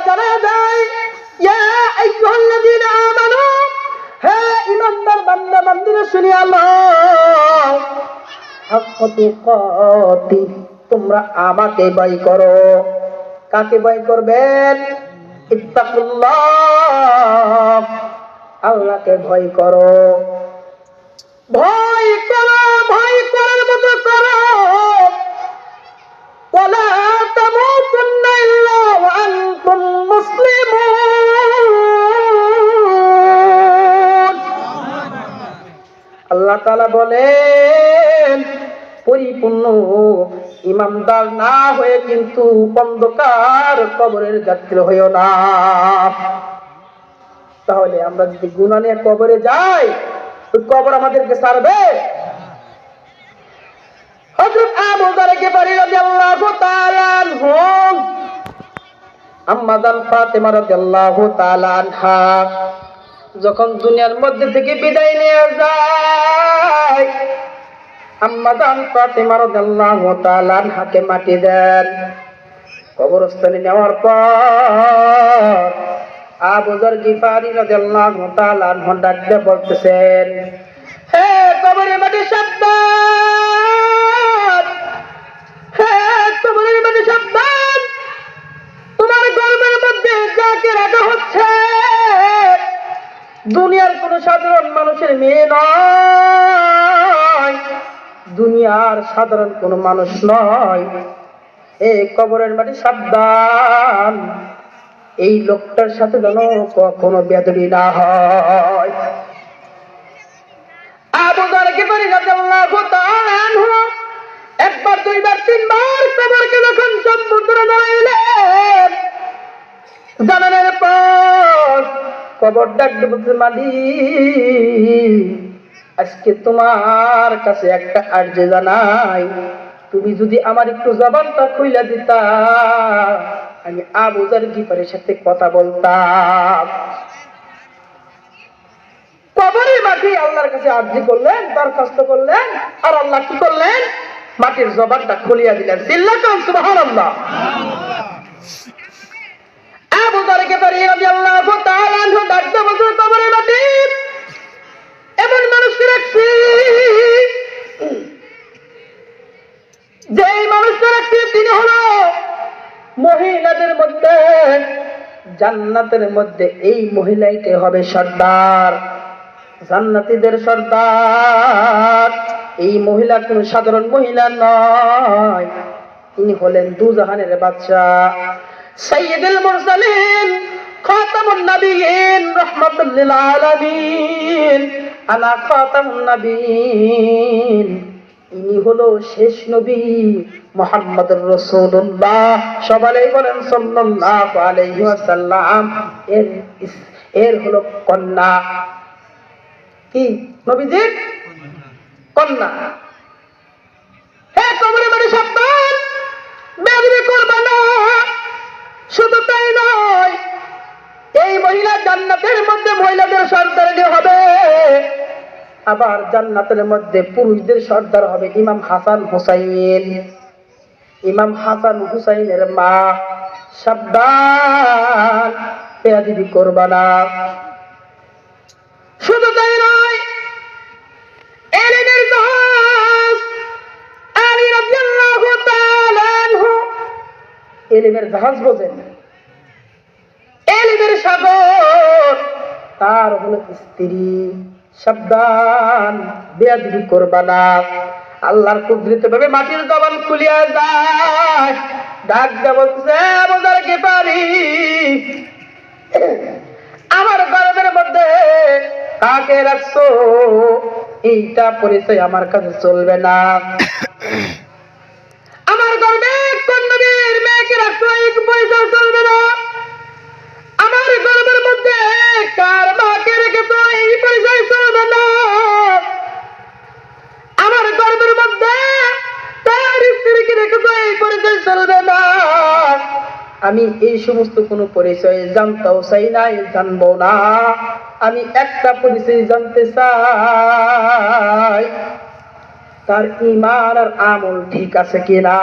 জানা যায় ইয়া আইয়ুহাল্লাযীনা আমানু, হে ঈমানদার বান্দা বান্দীরা শুনিয়া লও, হাক্কা তুকাতি, তোমরা আমাকে ভয় করো। কাকে ভয় করবেন? ইত্তাকুল্লাহ, আল্লাহকে ভয় করো। ভয় করো, ভয় করার মতো করো। ওয়ালা তামুতুন্না ইল্লা ওয়া আনতুম মুসলিমুন। আল্লাহ তাআলা বলেন, পরিপূর্ণ ইমানদার না হয়ে কিন্তু অন্ধকার কবরের যাত্রী হইও না। তাহলে আমরা যদি গুনাহ নিয়ে কবরে যাই, ওই কবর আমাদেরকে ছাড়বে? হযরত আবু যর গিফারী রাদিয়াল্লাহু তাআলা আনহু, আম্মা জান ফাতেমা রাদিয়াল্লাহু তাআলা আনহা যখন দুনিয়ার মধ্যে থেকে বিদায় নিয়ে যায়, আম্মা জান ফাতেমা রাদিয়াল্লাহু তাআলা আনহাকে মাটি দেন। কবরস্থানে নেওয়ার পর আবু যর গিফারী রাদিয়াল্লাহু তাআলা আনহু ডাক দিয়ে বলতেছেন, হে কবরের মাটি সাবধান, হে কবরের মাটি সাবধান, তোমার গর্ভের মধ্যে যাকে রাখা হচ্ছে দুনিয়ার কোন সাধারণ মানুষের মেয়ে নয়, দুনিয়ার সাধারণ কোন মানুষ নয়। এই কবরের মাটি সাবধান, এই লোকটার সাথে যেন কখনো বেয়াদবি না হয়। আবু যর গিফারী রাদিয়াল্লাহু তাআলা আনহু একবার, দুইবার, তিনবার কবরকে যখন সম্মুখে দাঁড়াইলেন, জানানোর পর কবর ডাক দিয়ে বলতে, মালিক, আজকে তোমার কাছে একটা আরজি জানাই, তুমি যদি আমার একটু জবানটা খুইলা দিতা, আমি আবু যর গিফারীর সাথে কথা বলতাম। কবরের মাটি আল্লাহর কাছে আরজি করলেন, দরখাস্ত করলেন, আর আল্লাহ কি করলেন? মাটির জবানটা খুলিয়া দিলেন। চিল্লাতেন সুবহানাল্লাহ। আবু যর গিফারী রাদিয়াল্লাহু তাআলা আনহু ডাক দিয়ে বললেন, কবরের মাটি, এমন মানুষকে রাখছি, যেই মানুষটা রাখছি তিনি হলো মহিলাদের মধ্যে, জান্নাতের মধ্যে এই মহিলাইতে হবে সর্দার, জান্নাতীদের সর্দার। এই মহিলা কোন সাধারণ মহিলা নয়, তিনি হলেন দুজাহানের বাদশাহ, সাইয়্যিদুল মুরসালিন, খাতামুন নবিয়্যিন, রাহমাতুল লিল আলামিন, আনা খাতামুন নবিয়্যিন। ইনি হলো শেষ নবী মুহাম্মদুর রাসূলুল্লাহ, সবাই বলেন সাল্লাল্লাহু আলাইহি ওয়াসাল্লাম। এর হলো কন্যা, কি নবীজির কন্যা। হে কবরের মাটি সাবধান, বেয়াদবি করবে না। শুধু তাই নয়, এই মহিলা জান্নাতের মধ্যে মহিলাদের সর্দার হবে, আবার জান্নাতের মধ্যে পুরুষদের সর্দার হবে ইমাম হাসান হুসাইন, ইমাম হাসান হুসাইনের মা। সাবধান, বেয়াদবি করবে না। শুধু তাই নয়, এলিমের জাহাজ আলী রাদিয়াল্লাহু তাআলা আনহু, এলিমের জাহাজ বোঝেন, এলিমের সাগর, তার হলো স্ত্রী। সাবধান, বেয়াদবি করবা না। আল্লাহর কুদরতে ভাবে মাটির জবান খুলিয়া যায়, ডাক দিয়ে বলতেছে, আবু যর গিফারী, আমার গর্ভের মধ্যে কাকে রাখছো এইটা পরিচয় আমার কাছে চলবে না। আমার গর্ভে কোন নবীর মেয়েকে রাখছো এই পরিচয় চলবে না। আমার গর্ভের মধ্যে কার মাকে রেখেছো এই পরিচয় চলবে না। আমার গর্ভের মধ্যে তার স্ত্রীকে রেখেছো এই পরিচয় চলবে না। আমি এই সমস্ত কোন পরিচয় জানতেও চাই না, জানবো না। আমি একটা পরিচয় জানতে চাই, তার ঈমান আর আমল ঠিক আছে কিনা।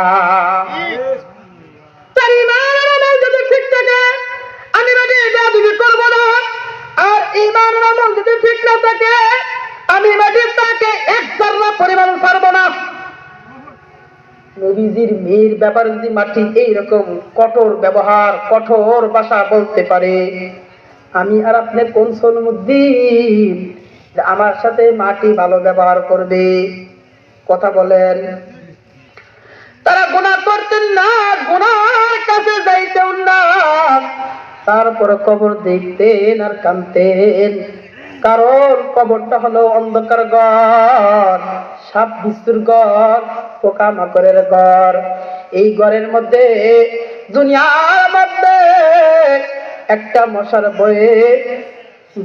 তার ঈমান আর আমল যদি ঠিক থাকে, এর ব্যাপারে যদি মাটি এইরকম কঠোর ব্যবহার, কঠোর ভাষা বলতে পারে, আমি আর আপনি কোন সলমুদ্দিন যে আমার সাথে মাটি ভালো ব্যবহার করবে? কথা বলেন। তারা গুনাহ করতেন না, গুনার কাছে যাইতেন না, তারপরে কবর দেখতেন আর কাঁদতেন। কারণ কবরটা হলো অন্ধকার ঘর, সাপ বিচ্ছুর ঘর, পোকামাকড়ের ঘর। এই ঘরের মধ্যে, দুনিয়ার মধ্যে একটা মশার ভয়ে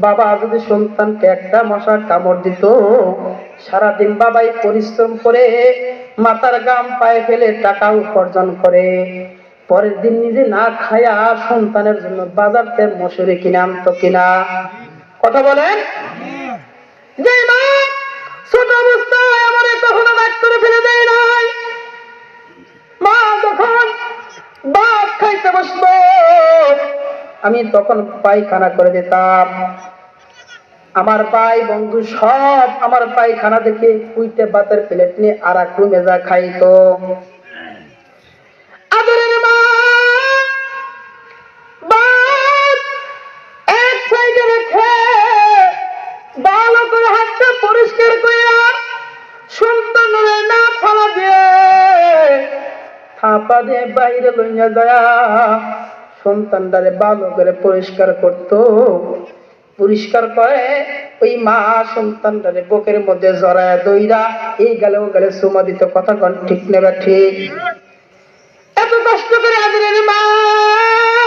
বাবা যদি সন্তানকে একটা মশা কামড় দিত, সারাদিন বাবাই পরিশ্রম করে মাথার গাম পায়ে ফেলে টাকা উপার্জন করে, পরের দিন নিজে না খায়া সন্তানের জন্য বাজার থেকে মশুরি কিনে আনতো কিনা? কথা বলেন। যে মা ছোট অবস্থায় আমার কখনো রাগ করে ফেলে দেয় নাই, মা যখন ভাত খাইতে বসবো আমি তখন পায়খানা করে দিতাম। আমার ভাই বন্ধু সব আমার পায়খানা দেখে উইটে ভাতের প্লেট নিয়ে আর এক রুমে যা খাইতো। আদরের মা ভাত এক সাইডে রেখে ভালো করে হাতটা পরিষ্কার করে সন্তানের না ফালা দিয়ে থাপা দিয়ে বাইরে লইয়া যায় সন্তানটারে ভালো করে পরিষ্কার করতো। পরিষ্কার করে ওই মা সন্তানটারে বুকের মধ্যে জড়ায় দইরা এই গেলে ও গেলে সুমা দিত। কথা কন ঠিক নেবা? ঠিক। এত কষ্ট করে আদরের মা